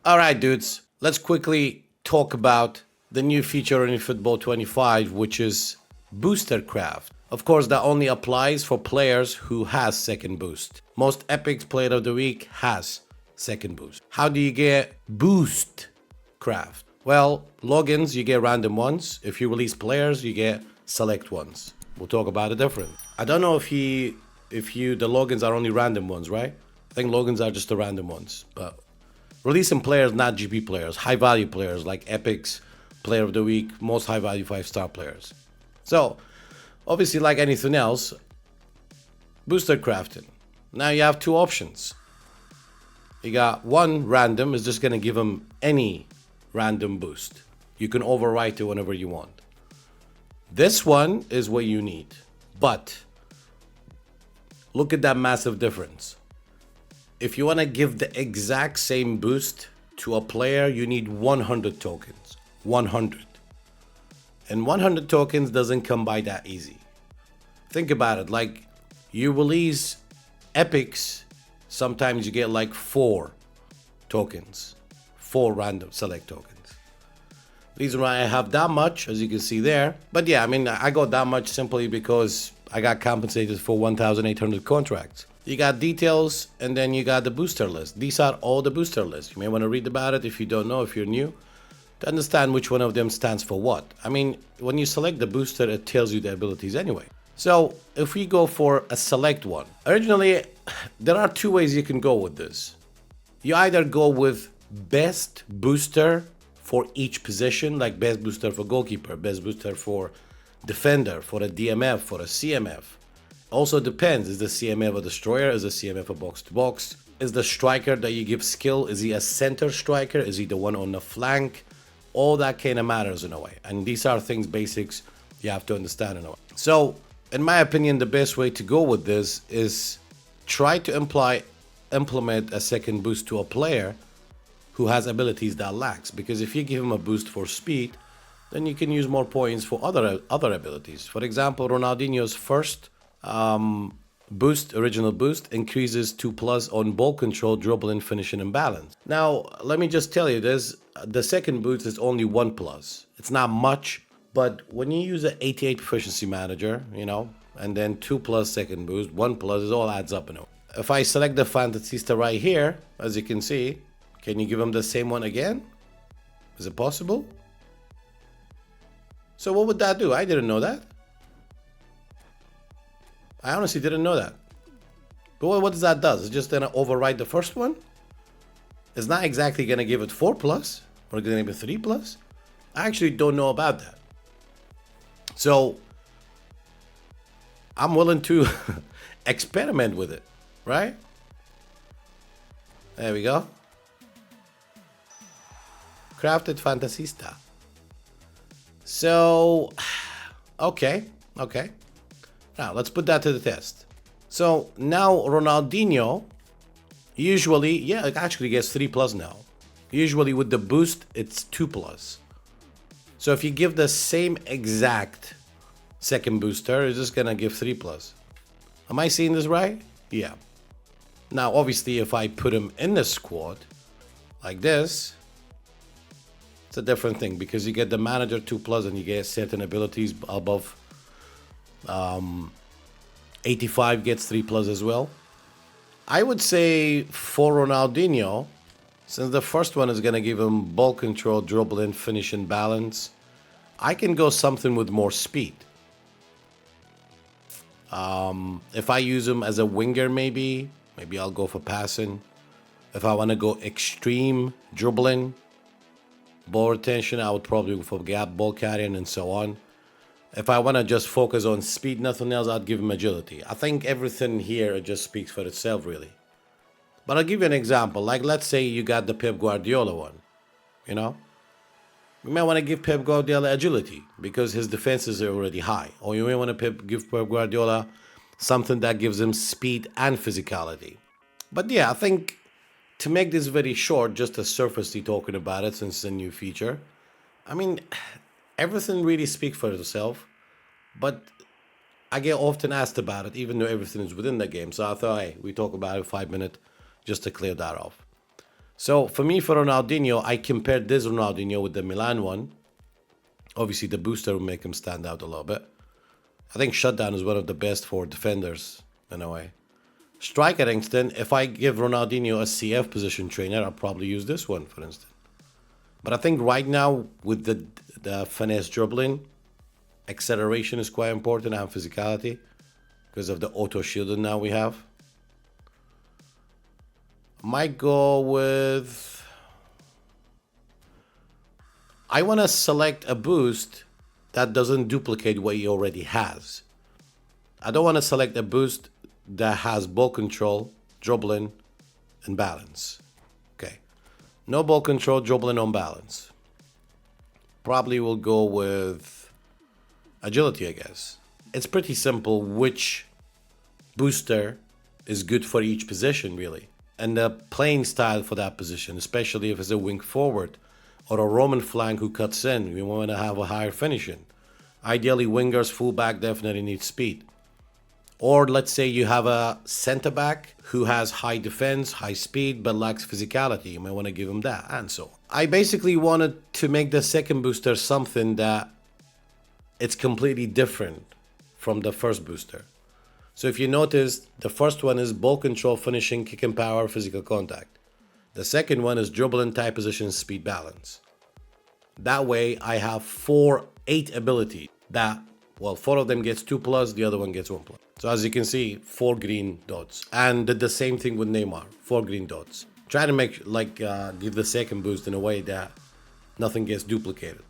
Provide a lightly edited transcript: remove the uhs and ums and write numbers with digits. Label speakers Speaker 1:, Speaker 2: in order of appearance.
Speaker 1: All right, dudes, let's quickly talk about the new feature in eFootball 25, which is Booster Craft. Of course, that only applies for players who has second boost. Most epic player of the week has second boost. How do you get Boost Craft? Well, logins, you get random ones. If you release players, you get select ones. We'll talk about it different. I don't know if the logins are only random ones, right? I think logins are just the random ones, but releasing players, not GP players, high value players like Epics, Player of the Week, most high value 5-star players. So, obviously, like anything else, booster crafting. Now you have two options. You got one random, is just going to give them any random boost. You can overwrite it whenever you want. This one is what you need. But look at that massive difference. If you want to give the exact same boost to a player, you need 100 tokens. 100. And 100 tokens doesn't come by that easy. Think about it. Like, you release epics, sometimes you get like 4 tokens. 4 random select tokens. Reason why I have that much, as you can see there. But yeah, I mean, I got that much simply because I got compensated for 1,800 contracts. You got details, and then you got the booster list. These are all the booster lists. You may want to read about it if you don't know, if you're new, to understand which one of them stands for what. I mean, when you select the booster, it tells you the abilities anyway. So if we go for a select one, originally, there are 2 ways you can go with this. You either go with best booster for each position, like best booster for goalkeeper, best booster for defender, for a DMF, for a CMF. Also depends, is the CMF a destroyer, is the CMF a box to box? Is the striker that you give skill, is he a center striker, is he the one on the flank? All that kind of matters in a way. And these are things, basics, you have to understand in a way. So, in my opinion, the best way to go with this is try to implement a second boost to a player who has abilities that lacks. Because if you give him a boost for speed, then you can use more points for other abilities. For example, Ronaldinho's first original boost increases 2+ on ball control, dribbling, finishing, and balance. Now, let me just tell you this, the second boost is only 1+. It's not much, but when you use an 88 proficiency manager, and then 2+ second boost, 1+, it all adds up. If I select the Fantasista right here, as you can see, can you give him the same one again? Is it possible? So what would that do? I didn't know that. I honestly didn't know that. But what does that do? It's just gonna override the first one? It's not exactly gonna give it 4+, or gonna give it 3+. I actually don't know about that. So I'm willing to experiment with it, right? There we go. Crafted Fantasista. So, okay. Now, let's put that to the test. So, now Ronaldinho, usually, yeah, it actually gets 3+ now. Usually with the boost, it's 2+. So if you give the same exact second booster, it's just gonna give 3+. Am I seeing this right? Yeah. Now, obviously, if I put him in the squad, like this, it's a different thing, because you get the manager 2+ and you get certain abilities above 85 gets 3+ as well. I would say for Ronaldinho, since the first one is going to give him ball control, dribbling, finishing, balance, I can go something with more speed. If I use him as a winger, maybe I'll go for passing. If I want to go extreme dribbling, ball retention, I would probably go for gap ball carrying and so on. If I want to just focus on speed, nothing else, I'd give him agility. I think everything here just speaks for itself, really. But I'll give you an example. Like, let's say you got the Pep Guardiola one, You may want to give Pep Guardiola agility because his defenses are already high. Or you may want to give Pep Guardiola something that gives him speed and physicality. But yeah, I think to make this very short, just a surfacely talking about it since it's a new feature, I mean, everything really speaks for itself, but I get often asked about it, even though everything is within the game. So I thought, hey, we talk about it 5 minutes just to clear that off. So for me, for Ronaldinho, I compared this Ronaldinho with the Milan one. Obviously, the booster will make him stand out a little bit. I think shutdown is one of the best for defenders in a way. Striker instinct, if I give Ronaldinho a CF position trainer, I'll probably use this one, for instance. But I think right now, with the finesse dribbling, acceleration is quite important and physicality because of the auto shielding now we have. I might go with... I want to select a boost that doesn't duplicate what he already has. I don't want to select a boost that has ball control, dribbling, and balance. Okay. No ball control, dribbling, on balance. Probably will go with agility, I guess. It's pretty simple which booster is good for each position, really. And the playing style for that position, especially if it's a wing forward or a Roman flank who cuts in, we want to have a higher finishing. Ideally, wingers, fullback definitely need speed. Or let's say you have a center back who has high defense, high speed, but lacks physicality. You might want to give him that, and so on. I basically wanted to make the second booster something that it's completely different from the first booster. So if you notice, the first one is ball control, finishing, kick and power, physical contact. The second one is dribbling, tight position, speed, balance. That way I have 8 abilities that, well, 4 of them gets 2+, the other one gets 1+. So as you can see, 4 green dots. And did the same thing with Neymar, 4 green dots. Try to make, give the second boost in a way that nothing gets duplicated.